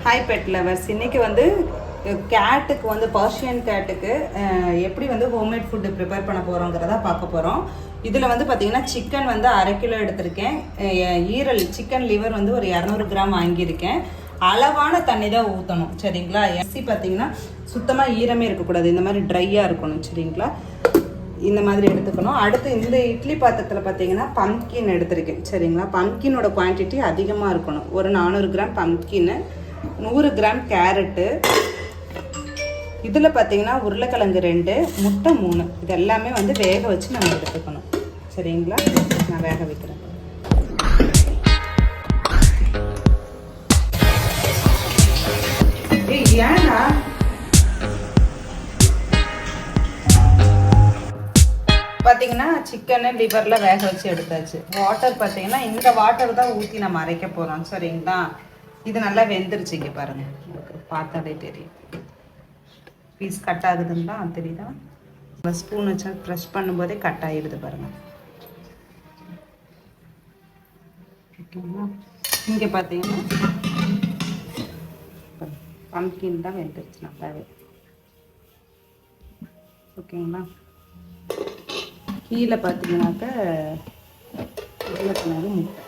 Hi bed lovers. இன்றைக்கி வந்து கேட்டுக்கு வந்து பர்ஷியன் கேட்டுக்கு எப்படி வந்து ஹோம்மேட் ஃபுட்டு ப்ரிப்பேர் பண்ண போகிறோங்கிறத பார்க்க போகிறோம். இதில் வந்து பார்த்திங்கன்னா சிக்கன் வந்து 1/2 கிலோ எடுத்திருக்கேன். ஈரல் சிக்கன் லிவர் வந்து ஒரு 200 கிராம் வாங்கியிருக்கேன். அளவான தண்ணி தான் ஊற்றணும், சரிங்களா? பார்த்திங்கன்னா சுத்தமாக ஈரமே இருக்கக்கூடாது, இந்த மாதிரி ட்ரையாக இருக்கணும், சரிங்களா? இந்த மாதிரி எடுத்துக்கணும். அடுத்து இந்த இட்லி பாத்திரத்தில் பார்த்தீங்கன்னா பம்ப்கின் எடுத்திருக்கேன், சரிங்களா? பம்ப்கினோட குவான்டிட்டி அதிகமாக இருக்கணும். ஒரு 400 கிராம் பம்ப்கின்னு, 100 கிராம் கேரட்டு, இதில் பார்த்தீங்கன்னா உருளைக்கிழங்கு 2, முட்டை 3. இது எல்லாமே வந்து வேக வச்சு நம்ம எடுத்துக்கணும், சரிங்களா? நான் வேக வைக்கிறேன். ஏன்னா பார்த்தீங்கன்னா சிக்கனு லிவரில் வேக வச்சு எடுத்தாச்சு. வாட்டர் பார்த்தீங்கன்னா இந்த வாட்டர் தான் ஊற்றி நம்ம அரைக்க போகிறோம், சரிங்களா? இது நல்லா வெந்துருச்சு. இங்கே பாருங்கள், உங்களுக்கு பார்த்தாலே தெரியும். பீஸ் கட் ஆகுதுங்களா, தெரியுதா? ஸ்பூன் வச்சு ப்ரெஷ் பண்ணும்போதே கட் ஆகிடுது பாருங்கள். ஓகேங்களா? இங்கே பார்த்தீங்கன்னா பம்ப்கின் தான் வெந்துருச்சு நல்லாவே. ஓகேங்களா? கீழே பார்த்தீங்கன்னாக்க உருளைக்கிழங்கு, முட்டை.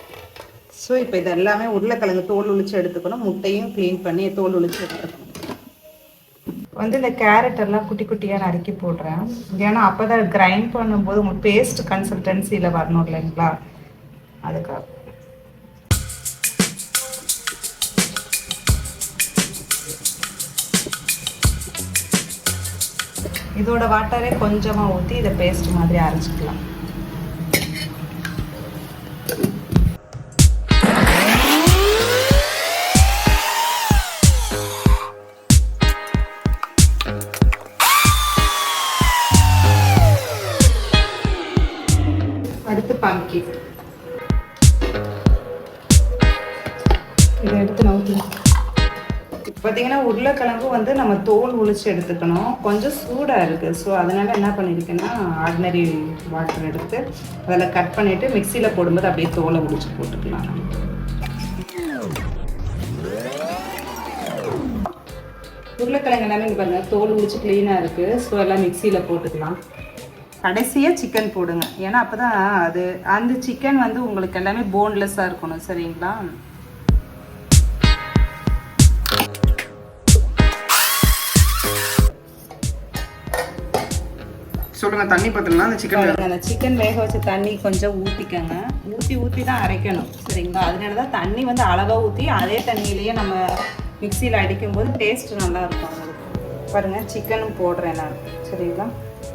ஸோ இப்போ இது எல்லாமே உருளைக்கிழங்கு தோல் உளிச்சு எடுத்துக்கணும். முட்டையும் க்ளீன் பண்ணி தோல் உளிச்சு எடுத்துக்கணும். வந்து இந்த கேரட் எல்லாம் குட்டி குட்டியாக நறுக்கி போடுறேன். ஏன்னா அப்போ தான் கிரைண்ட் பண்ணும்போது உங்களுக்கு பேஸ்ட் கன்சிஸ்டன்சியில் வரணும் இல்லைங்களா, அதுக்காக. இதோட வாட்டரே கொஞ்சமாக ஊற்றி இதை பேஸ்ட் மாதிரி அரைச்சிக்கலாம். அடுத்து பம்ப்கின் இதை எடுத்து நவுத்தி. பார்த்தீங்கன்னா உருளைக்கிழங்கு வந்து நம்ம தோல் உளிச்சு எடுத்துக்கணும். கொஞ்சம் சூடாக இருக்குது. ஸோ அதனால் என்ன பண்ணியிருக்கேன்னா ஆர்டினரி வாட்டர் எடுத்து அதில் கட் பண்ணிவிட்டு மிக்சியில் போடும்போது அப்படியே தோலை உளிச்சு போட்டுக்கலாம். உருளைக்கிழங்கு எல்லாமே இங்கே பாருங்கள் தோல் உளிச்சு க்ளீனாக இருக்குது. ஸோ எல்லாம் மிக்சியில் போட்டுக்கலாம். கடைசியாக சிக்கன் போடுங்க, ஏன்னா அப்போ தான் அது அந்த சிக்கன் வந்து உங்களுக்கு எல்லாமே போன்லெஸ்ஸாக இருக்கணும், சரிங்களா? சொல்லுங்க. தண்ணி பார்த்தீங்கன்னா அந்த சிக்கன் வேக வச்ச தண்ணி கொஞ்சம் ஊற்றிக்கங்க. ஊற்றி தான் அரைக்கணும், சரிங்களா? அதனால தான் தண்ணி வந்து அளவாக ஊற்றி அதே தண்ணியிலேயே நம்ம மிக்சியில் அடிக்கும்போது டேஸ்ட் நல்லா இருக்கும். பாருங்கள், சிக்கனும் போடுறேன் நான், சரிங்களா?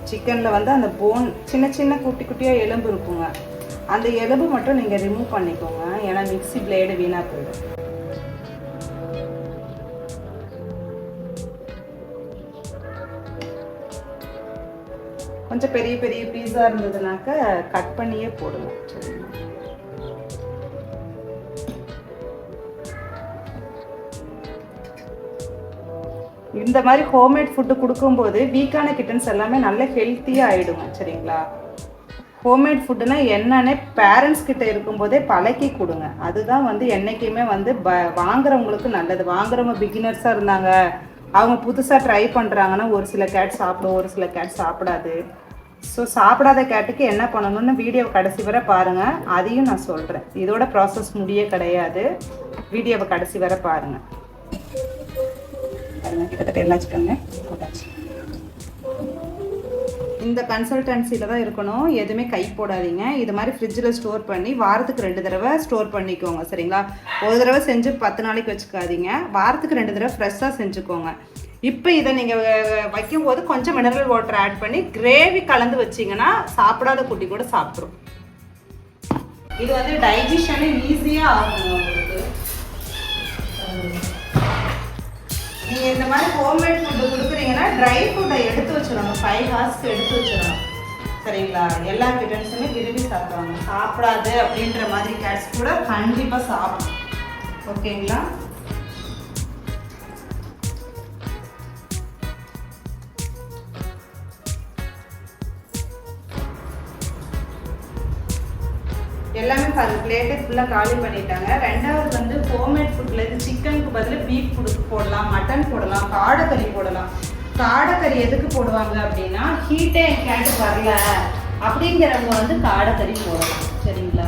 சிக்கனில் வந்து அந்த போன் சின்ன சின்ன குட்டி குட்டியாக எலும்பு இருக்குங்க. அந்த எலும்பு மட்டும் நீங்கள் ரிமூவ் பண்ணிக்கோங்க, ஏன்னா மிக்சி பிளேடு வீணாக போயிடும். கொஞ்சம் பெரிய பெரிய பீஸா இருந்ததுனாக்க கட் பண்ணியே போடுவோம், சரிங்களா? இந்த மாதிரி ஹோம்மேட் ஃபுட்டு கொடுக்கும்போது வீக்கான கிட்டன்ஸ் எல்லாமே நல்ல ஹெல்த்தியாக ஆகிடுங்க, சரிங்களா? ஹோம்மேட் ஃபுட்டுனா என்னன்னே பேரண்ட்ஸ் கிட்ட இருக்கும்போதே பழக்கி கொடுங்க. அதுதான் வந்து என்றைக்குமே வந்து வாங்குறவங்களுக்கு நல்லது. வாங்குறவங்க பிகினர்ஸாக இருந்தாங்க, அவங்க புதுசாக ட்ரை பண்ணுறாங்கன்னா ஒரு சில கேட் சாப்பிடும், ஒரு சில கேட் சாப்பிடாது. ஸோ சாப்பிடாத கேட்டுக்கு என்ன பண்ணணும்னு வீடியோவை கடைசி வரை பாருங்கள், அதையும் நான் சொல்கிறேன். இதோட ப்ராசஸ் முடியே கிடையாது, வீடியோவை கடைசி வரை பாருங்கள். கிட்டத்தட்ட எல்லா சிக்கனுமே போட்டாச்சு. இந்த கன்சல்டன்சியில் தான் இருக்கணும், எதுவுமே கை போடாதீங்க. இது மாதிரி ஃப்ரிட்ஜில் ஸ்டோர் பண்ணி வாரத்துக்கு 2 தடவை ஸ்டோர் பண்ணிக்கோங்க, சரிங்களா? ஒரு தடவை செஞ்சு 10 நாளைக்கு வச்சுக்காதீங்க. வாரத்துக்கு 2 தடவை ஃப்ரெஷ்ஷாக செஞ்சுக்கோங்க. இப்போ இதை நீங்கள் வைக்கும்போது கொஞ்சம் மினரல் வாட்டர் ஆட் பண்ணி கிரேவி கலந்து வச்சிங்கன்னா சாப்பிடாத குட்டி கூட சாப்பிட்ரும். இது வந்து டைஜஷனு ஈஸியாக ஆகும் உங்களுக்கு. நீங்கள் இந்த மாதிரி ஹோம்மேட் ஃபுட்டு கொடுக்குறீங்கன்னா ட்ரை ஃபுட்டை எடுத்து வச்சிடணும், 5 ஹார்ஸ்க்கு எடுத்து வச்சிடணும், சரிங்களா? எல்லா கிட்டன்ஸுமே விரும்பி சாப்பிடுவாங்க. சாப்பிடாது அப்படின்ற மாதிரி கேட்ஸ் கூட கண்டிப்பாக சாப்பிடும், ஓகேங்களா? எல்லாமே பிளேட்டை ஃபுல்லாக காலி பண்ணிட்டாங்க. ரெண்டாவது வந்து ஹோம்மேட் ஃபுட்டில் இது சிக்கனுக்கு பதில் பீஃப் போடலாம், மட்டன் போடலாம், காடைக்கறி போடலாம். காடைக்கறி எதுக்கு போடுவாங்க அப்படின்னா ஹீட்டே கேட்டு வரல அப்படிங்கிறவங்க வந்து காடைக்கறி போடலாம். சரிங்களா?